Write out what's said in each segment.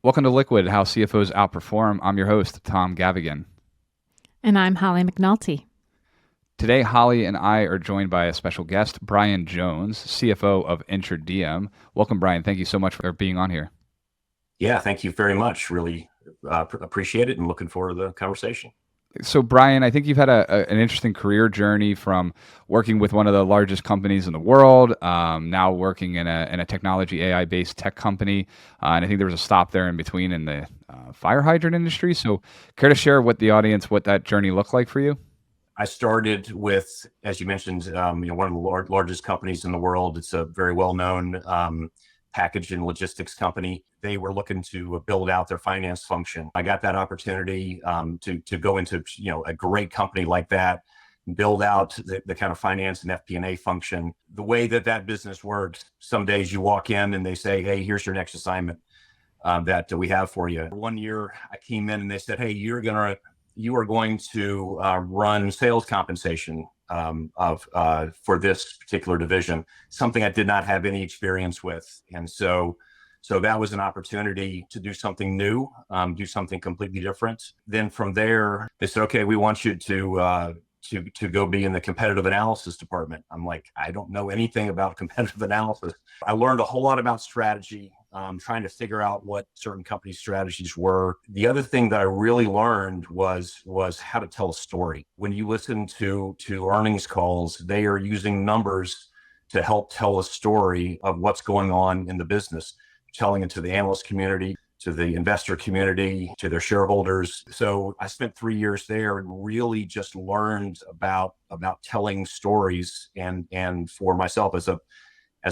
Welcome to Liquid, How CFOs Outperform. I'm your host, Tom Gavigan. And I'm Holly McNulty. Today, Holly and I are joined by a special guest, Bryan Jones, CFO of Intradiem. Welcome, Bryan. Thank you so much for being on here. Yeah, thank you very much. Really appreciate it and looking forward to the conversation. So, Bryan, I think you've had an interesting career journey from working with one of the largest companies in the world, now working in a technology AI-based tech company, and I think there was a stop there in between in the fire hydrant industry. So, care to share with the audience what that journey looked like for you? I started with, as you mentioned, one of the largest companies in the world. It's a very well-known package and logistics company. They were looking to build out their finance function. I got that opportunity to go into a great company like that, build out the kind of finance and FP&A function. The way that business works, some days you walk in and they say, "Hey, here's your next assignment that we have for you." One year I came in and they said, "Hey, you are going to run sales compensation for this particular division," something I did not have any experience with. And so that was an opportunity to do something new, do something completely different. Then from there, they said, "Okay, we want you to go be in the competitive analysis department." I'm like, I don't know anything about competitive analysis. I learned a whole lot about strategy, trying to figure out what certain companies' strategies were. The other thing that I really learned was how to tell a story. When you listen to earnings calls, they are using numbers to help tell a story of what's going on in the business, telling it to the analyst community, to the investor community, to their shareholders. So I spent 3 years there and really just learned about telling stories, and for myself as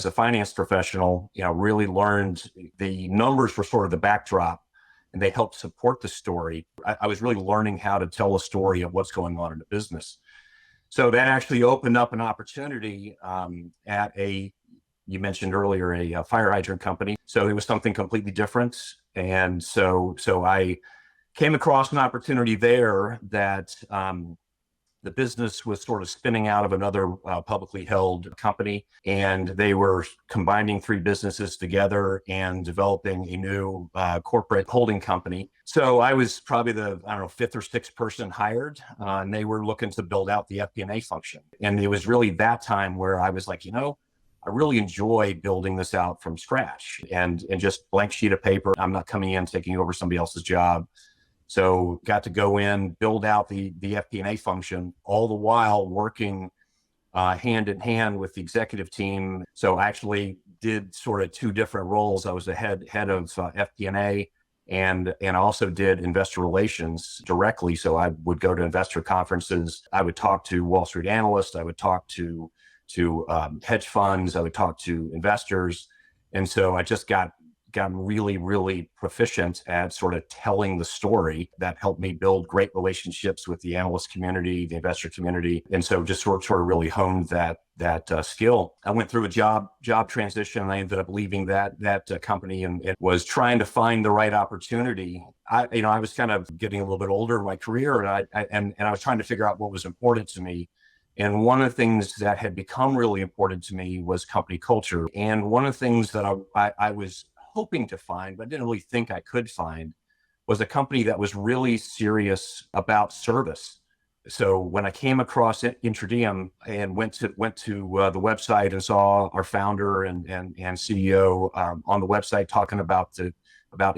a finance professional, really learned the numbers were sort of the backdrop and they helped support the story. I was really learning how to tell a story of what's going on in the business. So that actually opened up an opportunity you mentioned earlier, a fire hydrant company. So it was something completely different. And so I came across an opportunity there that the business was sort of spinning out of another publicly held company, and they were combining three businesses together and developing a new corporate holding company. So I was probably the, fifth or sixth person hired, and they were looking to build out the FP&A function. And it was really that time where I was like, I really enjoy building this out from scratch and just blank sheet of paper. I'm not coming in taking over somebody else's job. So got to go in, build out the FP&A function, all the while working hand in hand with the executive team. So I actually did sort of two different roles. I was the head of FP&A, and I also did investor relations directly. So I would go to investor conferences. I would talk to Wall Street analysts. I would talk to hedge funds. I would talk to investors. And so I just got really, really proficient at sort of telling the story. That helped me build great relationships with the analyst community, the investor community. And so just sort of really honed that skill. I went through a job transition, and I ended up leaving that company and was trying to find the right opportunity. I was kind of getting a little bit older in my career, and I was trying to figure out what was important to me. And one of the things that had become really important to me was company culture. And one of the things that I was hoping to find, but didn't really think I could find, was a company that was really serious about service. So when I came across Intradiem and went to the website and saw our founder and CEO on the website talking about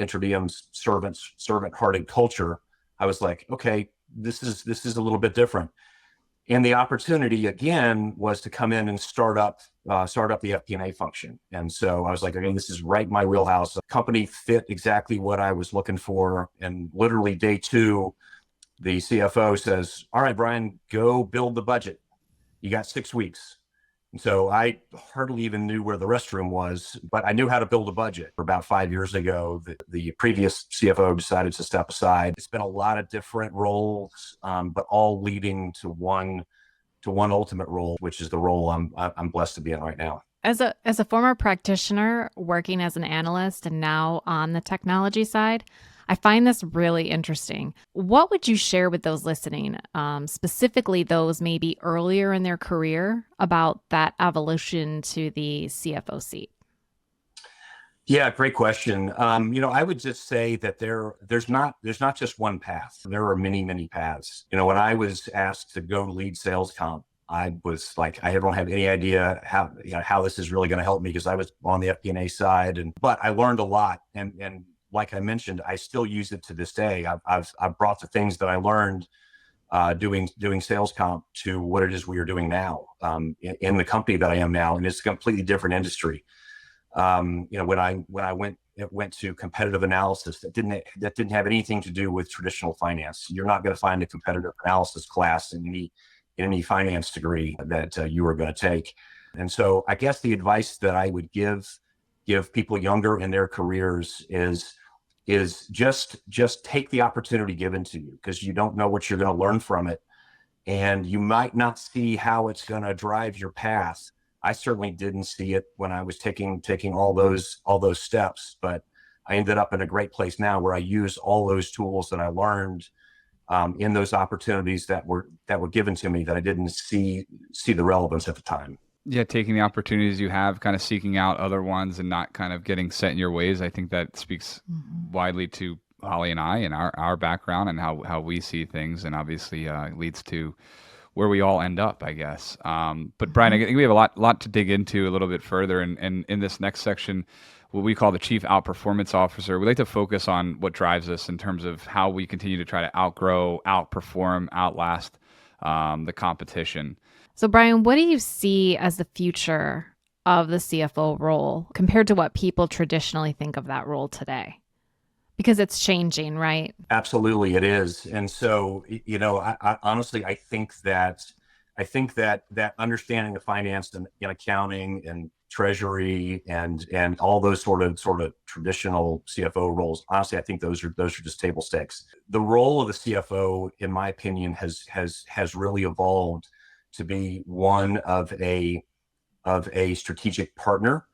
Intradiem's servant-hearted culture, I was like, okay, this is a little bit different. And the opportunity again was to come in and start up the FP&A function. And so I was like, okay, this is right in my wheelhouse. The company fit exactly what I was looking for. And literally day 2, the CFO says, "All right, Bryan, go build the budget. You got 6 weeks." And so I hardly even knew where the restroom was, but I knew how to build a budget. About 5 years ago, the previous CFO decided to step aside. It's been a lot of different roles, but all leading to one ultimate role, which is the role I'm blessed to be in right now. As a former practitioner working as an analyst and now on the technology side, I find this really interesting. What would you share with those listening, specifically those maybe earlier in their career, about that evolution to the CFO seat? Yeah, great question. I would just say that there's not just one path. There are many, many paths. When I was asked to go lead sales comp, I was like, I don't have any idea how this is really going to help me, because I was on the FP&A side, but I learned a lot, and like I mentioned, I still use it to this day. I've brought the things that I learned doing sales comp to what it is we are doing now, in the company that I am now, and it's a completely different industry. When I went to competitive analysis, that didn't have anything to do with traditional finance. You're not going to find a competitive analysis class in any finance degree that you are going to take. And so I guess the advice that I would give people younger in their careers is just take the opportunity given to you, because you don't know what you're going to learn from it, and you might not see how it's going to drive your path. I certainly didn't see it when I was taking all those steps, but I ended up in a great place now where I use all those tools that I learned in those opportunities that were given to me, that I didn't see the relevance at the time. Yeah, taking the opportunities you have, kind of seeking out other ones and not kind of getting set in your ways. I think that speaks widely to Holly and I and our background and how we see things, and obviously leads to where we all end up, I guess. But Bryan, I think we have a lot to dig into a little bit further. And in this next section, what we call the Chief Outperformance Officer, we like to focus on what drives us in terms of how we continue to try to outgrow, outperform, outlast the competition. So, Bryan, what do you see as the future of the CFO role compared to what people traditionally think of that role today? Because it's changing, right? Absolutely, it is. And so, I honestly, I think that understanding the finance and accounting and treasury and all those sort of traditional CFO roles, honestly, I think those are just table stakes. The role of the CFO, in my opinion, has really evolved to be one of a strategic partner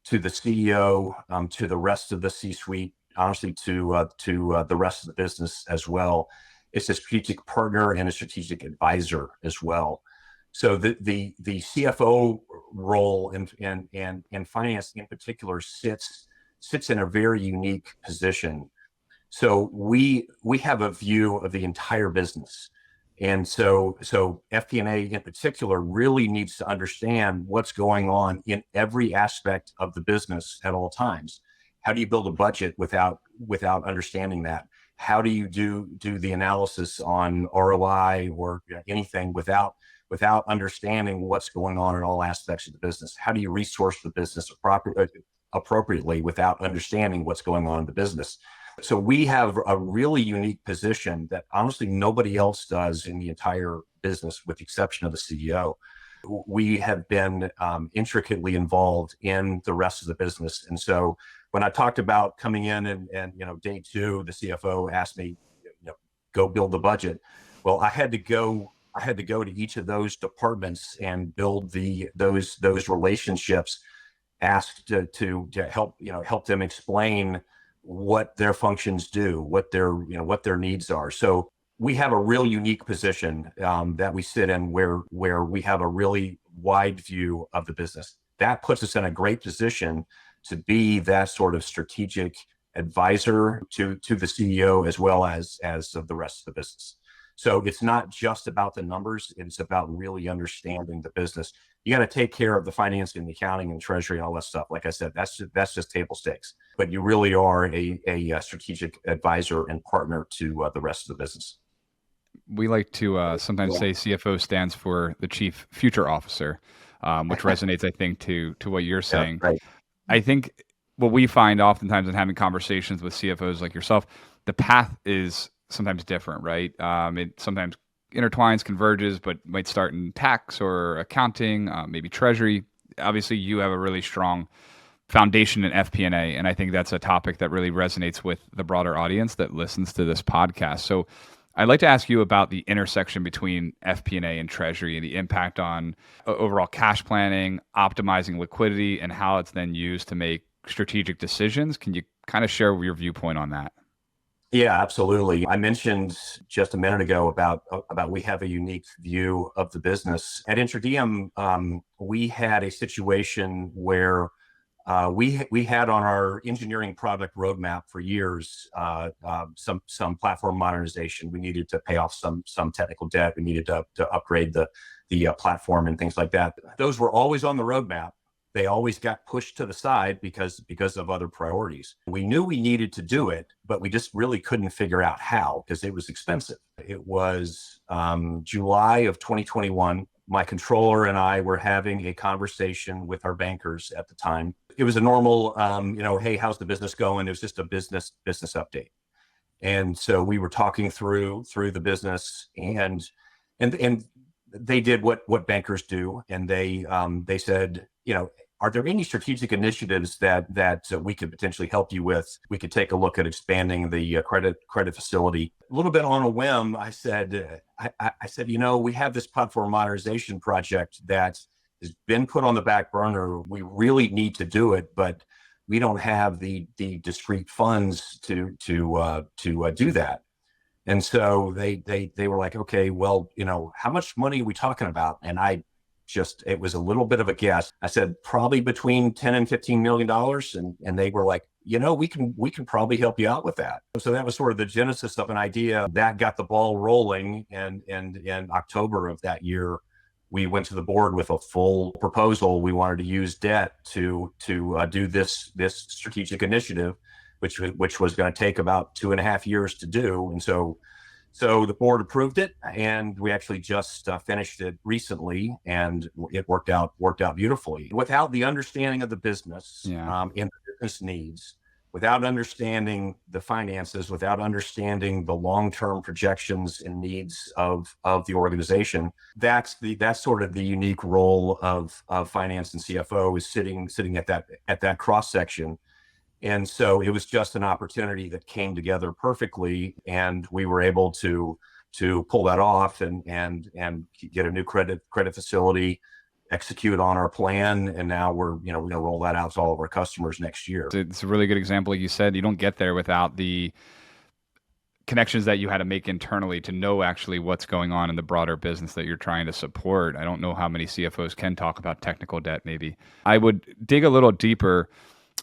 to the CEO, to the rest of the C-suite, honestly, to the rest of the business as well. It's a strategic partner and a strategic advisor as well. So the CFO role in finance in particular sits in a very unique position. So we have a view of the entire business. And so FP&A in particular really needs to understand what's going on in every aspect of the business at all times. How do you build a budget without understanding that? How do you do the analysis on ROI or anything without understanding what's going on in all aspects of the business? How do you resource the business appropriately without understanding what's going on in the business? So we have a really unique position that honestly nobody else does in the entire business, with the exception of the CEO. We have been intricately involved in the rest of the business. And so when I talked about coming in and day two, the CFO asked me, go build the budget. Well, I had to go to each of those departments and build those relationships, asked to help them explain what their functions do, what their needs are. So we have a real unique position that we sit in, where we have a really wide view of the business. That puts us in a great position to be that sort of strategic advisor to the CEO as well as of the rest of the business. So it's not just about the numbers; it's about really understanding the business. You got to take care of the finance and the accounting and treasury and all that stuff. Like I said, that's just table stakes. But you really are a strategic advisor and partner to the rest of the business. We like to sometimes say CFO stands for the Chief Future Officer, which resonates, I think, to what you're saying. Yeah, right. I think what we find oftentimes in having conversations with CFOs like yourself, the path is sometimes different, right? It sometimes intertwines, converges, but might start in tax or accounting, maybe treasury. Obviously, you have a really strong foundation in FP&A, and I think that's a topic that really resonates with the broader audience that listens to this podcast. So I'd like to ask you about the intersection between FP&A and treasury and the impact on overall cash planning, optimizing liquidity, and how it's then used to make strategic decisions. Can you kind of share your viewpoint on that? Yeah, absolutely. I mentioned just a minute ago about we have a unique view of the business. At Intradiem, we had a situation where we had on our engineering product roadmap for years some platform modernization. We needed to pay off some technical debt. We needed to upgrade the platform and things like that. Those were always on the roadmap. They always got pushed to the side because of other priorities. We knew we needed to do it, but we just really couldn't figure out how because it was expensive. It was July of 2021. My controller and I were having a conversation with our bankers at the time. It was a normal, hey, how's the business going? It was just a business update. And so we were talking through the business, and they did what bankers do, and they said, are there any strategic initiatives that we could potentially help you with? We could take a look at expanding the credit facility. A little bit on a whim, I said, we have this platform modernization project that has been put on the back burner. We really need to do it, but we don't have the discrete funds to do that. And so they were like, okay, well, how much money are we talking about? And it was a little bit of a guess. I said, probably between 10 and $15 million. And they were like, we can probably help you out with that. So that was sort of the genesis of an idea that got the ball rolling. And in October of that year, we went to the board with a full proposal. We wanted to use debt to do this strategic initiative, which was going to take about 2.5 years to do. And so the board approved it, and we actually just finished it recently, and it worked out beautifully. Without the understanding of the business and the business needs, without understanding the finances, without understanding the long-term projections and needs of the organization, that's sort of the unique role of finance and CFO, is sitting at that cross section. And so it was just an opportunity that came together perfectly, and we were able to pull that off and get a new credit facility, execute on our plan, and now we're going to roll that out to all of our customers next year. It's a really good example. Like you said, you don't get there without the connections that you had to make internally to know actually what's going on in the broader business that you're trying to support. I don't know how many CFOs can talk about technical debt. Maybe I would dig a little deeper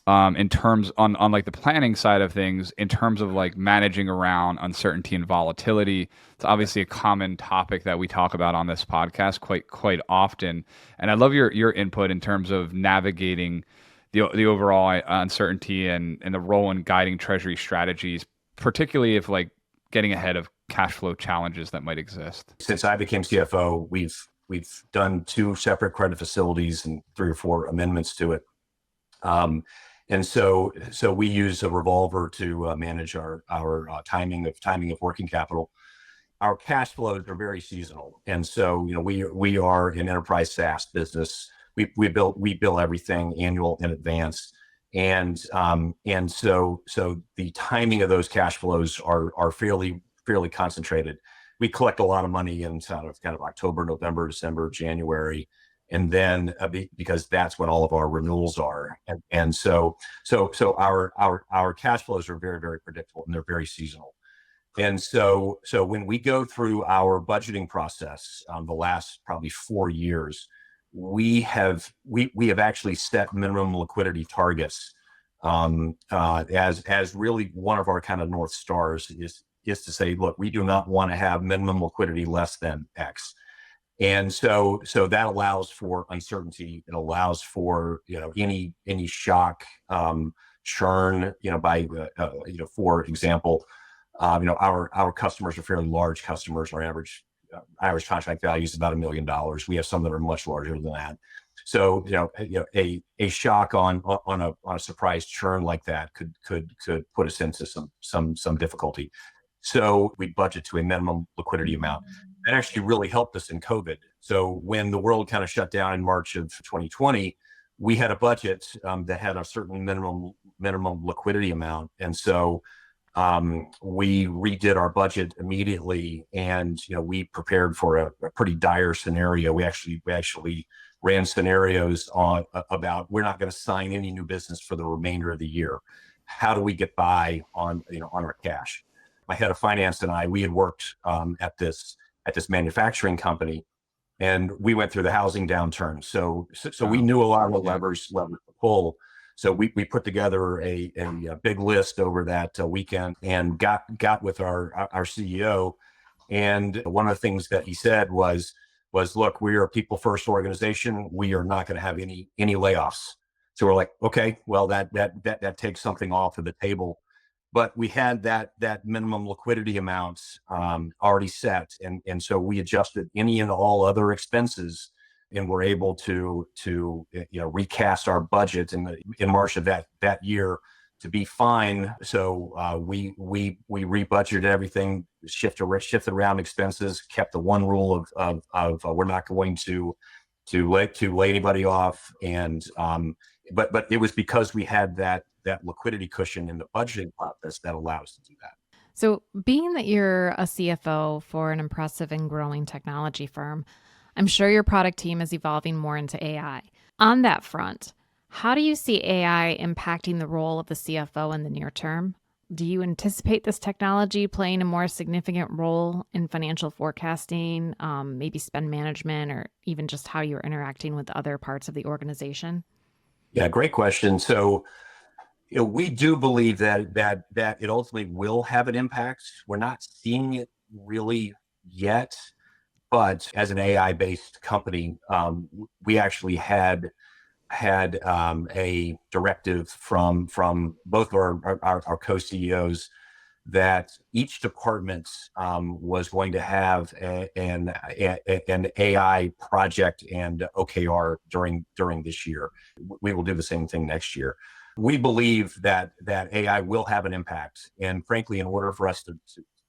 in terms on like the planning side of things, in terms of like managing around uncertainty and volatility. It's obviously a common topic that we talk about on this podcast quite often. And I love your input in terms of navigating the overall uncertainty and the role in guiding Treasury strategies, particularly if like getting ahead of cash flow challenges that might exist. Since I became CFO, we've done 2 separate credit facilities and 3 or 4 amendments to it. And so we use a revolver to manage our timing of working capital. Our cash flows are very seasonal, and so we are an enterprise SaaS business. We bill everything annual in advance, and so the timing of those cash flows are fairly concentrated. We collect a lot of money in kind of October, November, December, January. And then because that's when all of our renewals are, and so our cash flows are very, very predictable, and they're very seasonal. And so when we go through our budgeting process, the last probably 4 years, we have actually set minimum liquidity targets as really one of our kind of North Stars is to say, look, we do not want to have minimum liquidity less than X. And so that allows for uncertainty. It allows for any shock, churn. For example, our customers are fairly large customers. Our average contract value is about $1 million. We have some that are much larger than that. So a shock on a surprise churn like that could put us into some difficulty. So we budget to a minimum liquidity amount. That actually really helped us in COVID. So when the world kind of shut down in March of 2020, we had a budget that had a certain minimum liquidity amount, and so we redid our budget immediately, and we prepared for a pretty dire scenario. We actually ran scenarios about we're not going to sign any new business for the remainder of the year. How do we get by on our cash? My head of finance and we had worked at this manufacturing company, and we went through the housing downturn. So we knew a lot of the levers to pull. So we put together a big list over that weekend and got with our CEO. And one of the things that he said was, look, we are a people first organization. We are not going to have any layoffs. So we're like, okay, well, that takes something off of the table. But we had that minimum liquidity amounts already set, and so we adjusted any and all other expenses, and were able to recast our budget in March of that year to be fine. So we rebudgeted everything, shifted around expenses, kept the one rule of we're not going to lay anybody off, and but it was because we had that liquidity cushion in the budgeting process that allows us to do that. So, being that you're a CFO for an impressive and growing technology firm, I'm sure your product team is evolving more into AI. On that front, how do you see AI impacting the role of the CFO in the near term? Do you anticipate this technology playing a more significant role in financial forecasting, maybe spend management, or even just how you're interacting with other parts of the organization? Yeah, great question. So, we do believe that it ultimately will have an impact. We're not seeing it really yet, but as an AI-based company, we actually had a directive from both of our co-CEOs that each department was going to have an AI project and OKR during this year. We will do the same thing next year. We believe that AI will have an impact, and frankly, in order for us to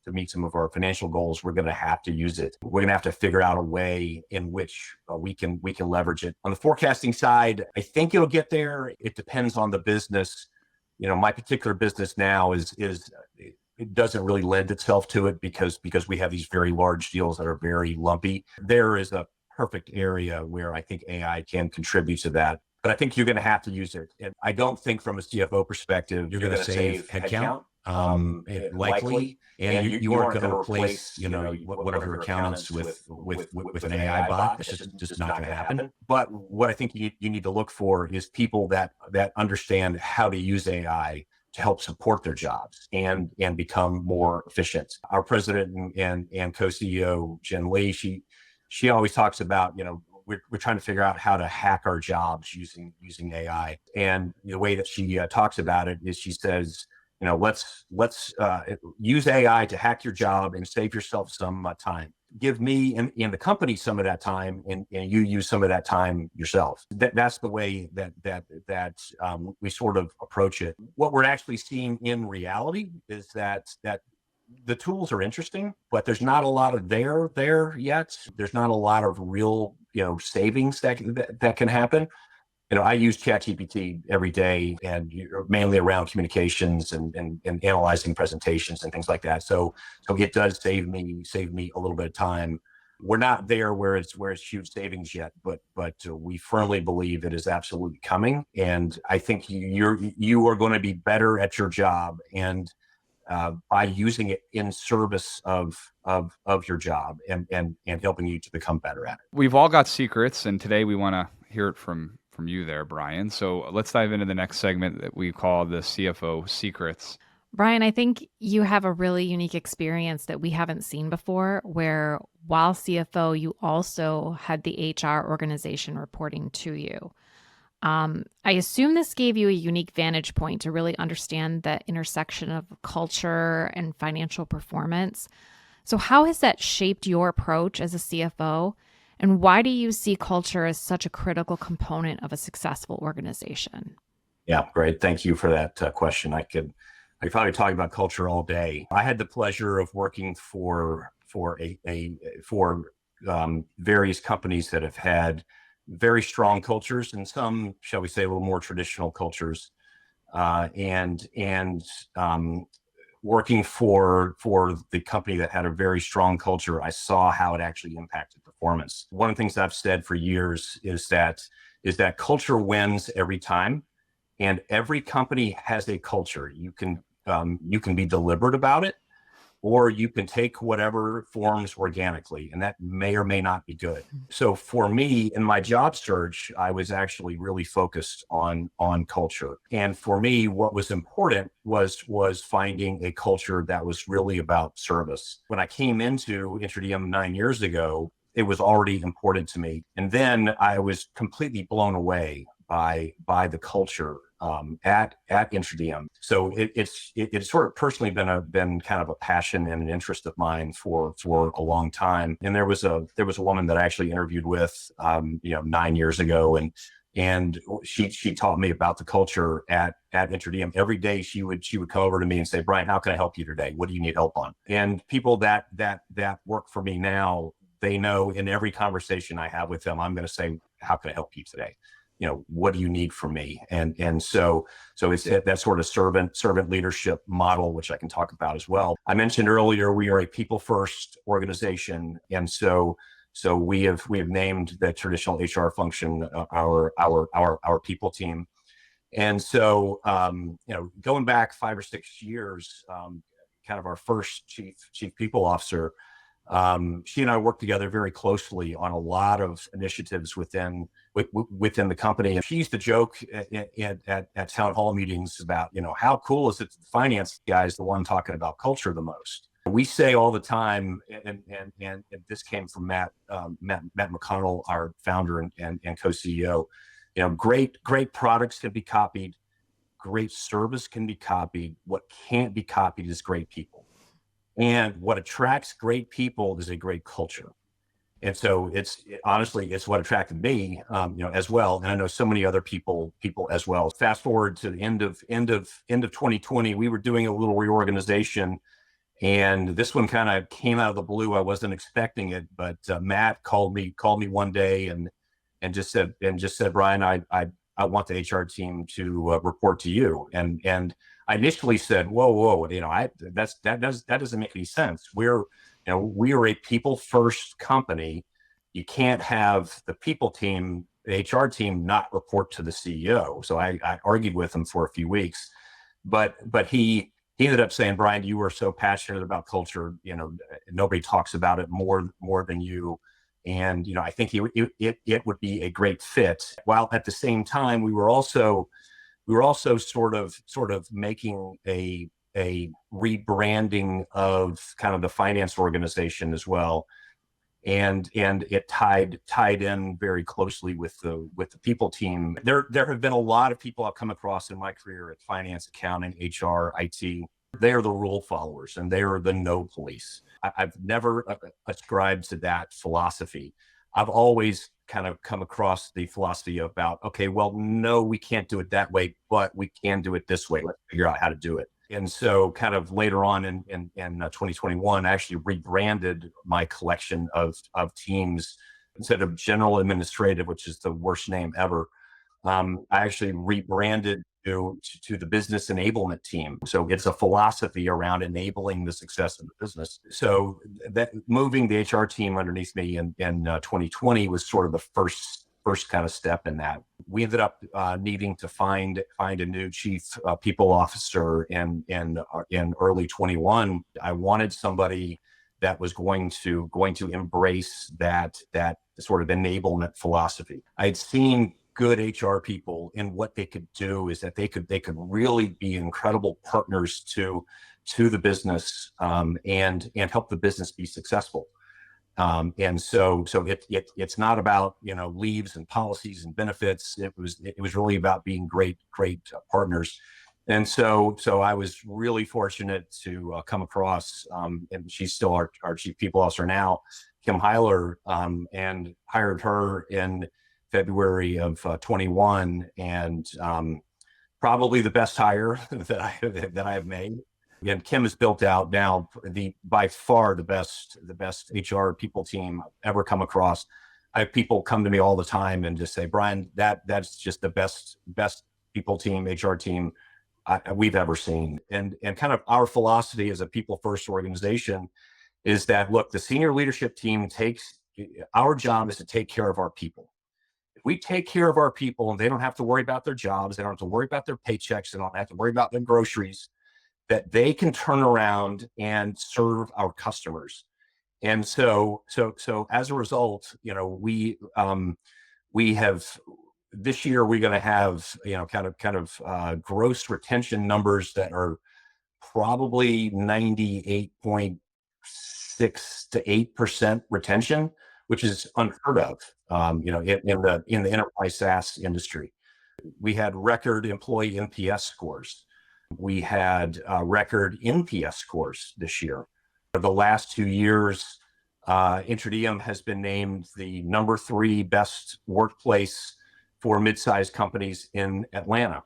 meet some of our financial goals, we're going to have to use it. We're going to have to figure out a way in which we can leverage it. On the forecasting side, I think it'll get there. It depends on the business. My particular business now is it doesn't really lend itself to it because we have these very large deals that are very lumpy. There is a perfect area where I think AI can contribute to that. But I think you're going to have to use it. And I don't think from a CFO perspective, you're going to save headcount, likely. And you aren't going to replace, one of your accountants with an AI bot. It's just not going to happen. But what I think you need to look for is people that understand how to use AI to help support their jobs and become more efficient. Our president and co-CEO, Jen Lee, she always talks about, we're trying to figure out how to hack our jobs using AI. And the way that she talks about it is she says, let's use AI to hack your job and save yourself some time. Give me and the company some of that time, and you use some of that time yourself. That's the way that we sort of approach it. What we're actually seeing in reality is that the tools are interesting, but there's not a lot of there yet. There's not a lot of real savings that can happen. I use ChatGPT every day, and mainly around communications and analyzing presentations and things like that. So it does save me a little bit of time. We're not there where it's huge savings yet, but we firmly believe it is absolutely coming. And I think you are going to be better at your job, and by using it in service of your job and helping you to become better at it. We've all got secrets, and today we want to hear it from you there, Bryan. So let's dive into the next segment that we call the CFO Secrets. Bryan, I think you have a really unique experience that we haven't seen before, where while CFO, you also had the HR organization reporting to you. I assume this gave you a unique vantage point to really understand the intersection of culture and financial performance. So how has that shaped your approach as a CFO? And why do you see culture as such a critical component of a successful organization? Yeah, great. Thank you for that question. I could probably talk about culture all day. I had the pleasure of working for various companies that have had very strong cultures, and some, shall we say, a little more traditional cultures. And working for the company that had a very strong culture, I saw how it actually impacted performance. One of the things I've said for years is that culture wins every time, and every company has a culture. You can be deliberate about it, or you can take whatever forms organically, and that may or may not be good. So for me, in my job search, I was actually really focused on culture. And for me, what was important was finding a culture that was really about service. When I came into Intradiem 9 years ago, it was already important to me. And then I was completely blown away by the culture at Intradiem. So it's sort of personally been kind of a passion and an interest of mine for a long time. And there was a woman that I actually interviewed with 9 years ago, and she taught me about the culture at Intradiem. Every day she would come over to me and say, Bryan, how can I help you today? What do you need help on? And people that work for me now, they know in every conversation I have with them, I'm going to say, how can I help you today? What do you need from me? And so it's that sort of servant leadership model, which I can talk about as well. I mentioned earlier, we are a people first organization. And so we have named the traditional HR function our people team. And so, going back 5 or 6 years, kind of our first chief people officer, she and I worked together very closely on a lot of initiatives within the company. And she used to joke at town hall meetings about, how cool is it that the finance guy is the one talking about culture the most. We say all the time, and this came from Matt McConnell, our founder and co-CEO, great products can be copied, great service can be copied. What can't be copied is great people. And what attracts great people is a great culture. And so it's what attracted me, as well. And I know so many other people as well. Fast forward to the end of 2020, we were doing a little reorganization, and this one kind of came out of the blue. I wasn't expecting it, but Matt called me one day and just said, Bryan, I want the HR team to report to you. And I initially said, whoa, that doesn't make any sense. We are a people first company. You can't have the people team, the HR team, not report to the CEO. So I argued with him for a few weeks, but he ended up saying, Bryan, you are so passionate about culture. Nobody talks about it more than you. And, I think it would be a great fit. While at the same time, we were also sort of making a rebranding of kind of the finance organization as well. And it tied in very closely with the people team. There have been a lot of people I've come across in my career at finance, accounting, HR, IT. They are the rule followers, and they are the no police. I've never ascribed to that philosophy. I've always kind of come across the philosophy about, okay, well, no, we can't do it that way, but we can do it this way. Let's figure out how to do it. And so kind of later on in 2021, I actually rebranded my collection of teams. Instead of general administrative, which is the worst name ever, I actually rebranded to the business enablement team. So it's a philosophy around enabling the success of the business. So that moving the HR team underneath me in 2020 was sort of the first kind of step in that. We ended up needing to find a new chief people officer in early 21. I wanted somebody that was going to embrace that sort of enablement philosophy. I had seen good HR people, and what they could do is that they could really be incredible partners to the business, and help the business be successful. And so it's not about leaves and policies and benefits. It was really about being great partners. And so I was really fortunate to come across, and she's still our chief people officer now, Kim Heiler, and hired her in February of 21, and probably the best hire that I have made. And Kim has built out now by far the best HR people team I've ever come across. I have people come to me all the time and just say, Bryan, that's just the best people team, HR team we've ever seen. And kind of our philosophy as a people first organization is that, look, the senior leadership team our job is to take care of our people. If we take care of our people and they don't have to worry about their jobs, they don't have to worry about their paychecks, they don't have to worry about their groceries, that they can turn around and serve our customers. And so as a result, we have this year we're going to have gross retention numbers that are probably 98.6 to 8% retention, which is unheard of, in the enterprise SaaS industry. We had record employee NPS scores. We had record NPS scores this year. For the last 2 years, Intradiem has been named the number 3 best workplace for mid-sized companies in Atlanta.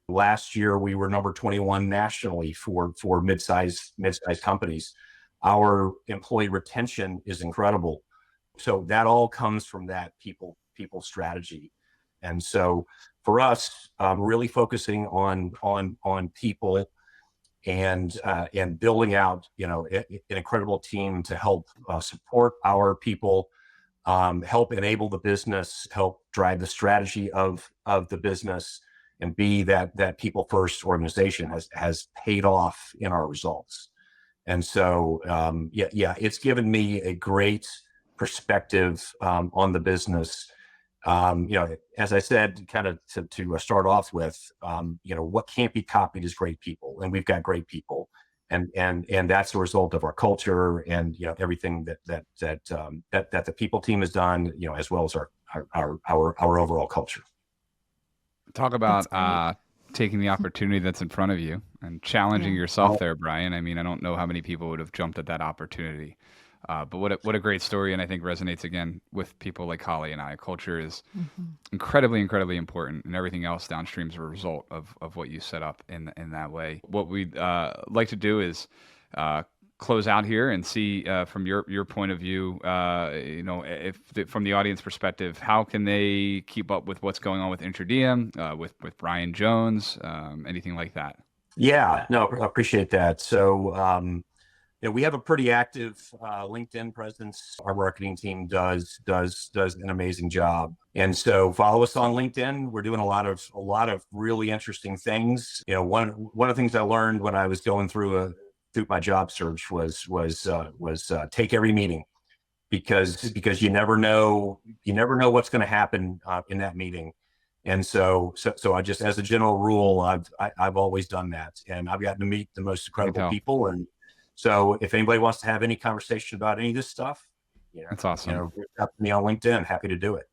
Last year, we were number 21 nationally for mid-sized companies. Our employee retention is incredible. So that all comes from that people strategy. And so for us, really focusing on people and building out, an incredible team to help support our people, help enable the business, help drive the strategy of the business, and be that people first organization has paid off in our results. And so, it's given me a great perspective on the business. As I said, kind of to start off with, what can't be copied is great people, and we've got great people, and that's a result of our culture and everything that the people team has done, as well as our overall culture. Talk about taking the opportunity that's in front of you and challenging yourself there, Bryan. I mean, I don't know how many people would have jumped at that opportunity. But what a great story, and I think resonates again with people like Holly and I. Culture is incredibly, incredibly important, and everything else downstream is a result of what you set up in that way. What we'd like to do is close out here and see from your point of view, from the audience perspective, how can they keep up with what's going on with Intradiem, with Bryan Jones, anything like that? Yeah, no, I appreciate that. So. We have a pretty active LinkedIn presence. Our marketing team does an amazing job, and so follow us on LinkedIn. We're doing a lot of really interesting things. One of the things I learned when I was going through my job search was take every meeting, because you never know what's going to happen in that meeting. And so I just, as a general rule, I've always done that, and I've gotten to meet the most incredible people. And so if anybody wants to have any conversation about any of this stuff, that's awesome. Reach out to me on LinkedIn. Happy to do it.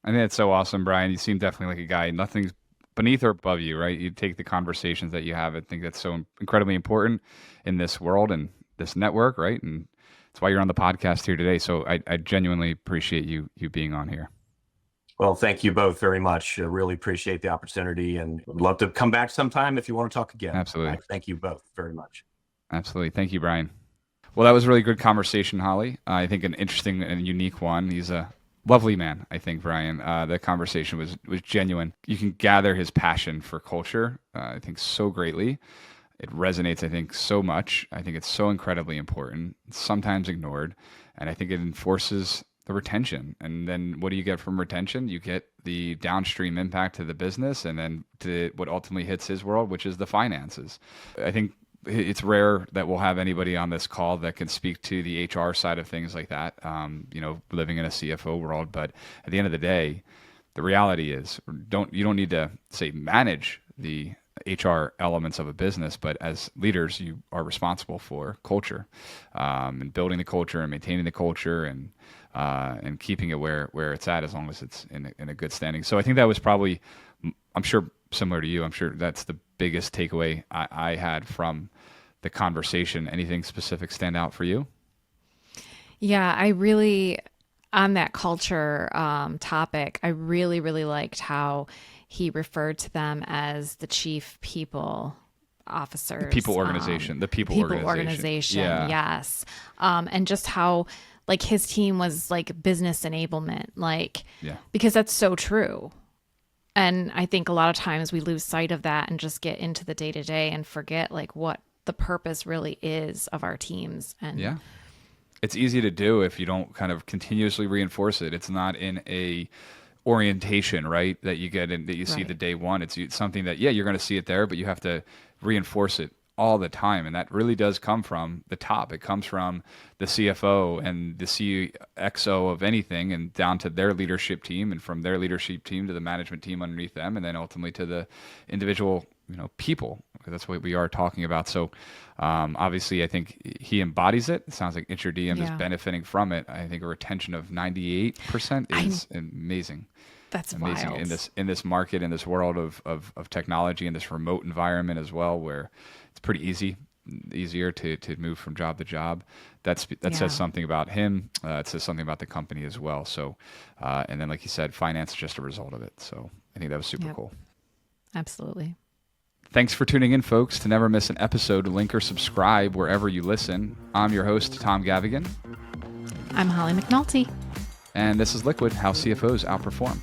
I think it's so awesome, Bryan. You seem definitely like a guy, nothing's beneath or above you, right? You take the conversations that you have. I think that's so incredibly important in this world and this network, right? And that's why you're on the podcast here today. So I genuinely appreciate you being on here. Well, thank you both very much. I really appreciate the opportunity, and would love to come back sometime if you want to talk again. Absolutely. Thank you both very much. Absolutely. Thank you, Bryan. Well, that was a really good conversation, Holly. I think an interesting and unique one. He's a lovely man, I think, Bryan. The conversation was genuine. You can gather his passion for culture, I think, so greatly. It resonates, I think, so much. I think it's so incredibly important. It's sometimes ignored. And I think it enforces the retention. And then what do you get from retention? You get the downstream impact to the business, and then to what ultimately hits his world, which is the finances. I think it's rare that we'll have anybody on this call that can speak to the HR side of things like that, living in a CFO world. But at the end of the day, the reality is you don't need to, say, manage the HR elements of a business, but as leaders, you are responsible for culture, and building the culture and maintaining the culture and keeping it where it's at, as long as it's in a good standing. So I think that was probably, I'm sure, similar to you. I'm sure that's the biggest takeaway I had from the conversation. Anything specific stand out for you? Yeah, on that culture topic, I really, really liked how he referred to them as the chief people officers. The people organization. Yeah. Yes. And just how his team was business enablement, because that's so true. And I think a lot of times we lose sight of that and just get into the day-to-day and forget what the purpose really is of our teams. And yeah, it's easy to do if you don't kind of continuously reinforce it. It's not in a orientation, right, that you get in, that you see the day one. It's something that, you're going to see it there, but you have to reinforce it all the time. And that really does come from the top. It comes from the CFO and the CXO of anything, and down to their leadership team, and from their leadership team to the management team underneath them, and then ultimately to the individual, people, because that's what we are talking about. So obviously I think he embodies it. It sounds like Intradiem is benefiting from it. I think a retention of 98% is amazing. That's amazing wild. in this market, in this world of technology, in this remote environment as well, where it's pretty easier to move from job to job. That says something about him. It says something about the company as well. So, and then like you said, finance is just a result of it. So I think that was super cool. Absolutely. Thanks for tuning in, folks. To never miss an episode, link or subscribe wherever you listen. I'm your host, Tom Gavigan. I'm Holly McNulty. And this is Liquid, How CFOs Outperform.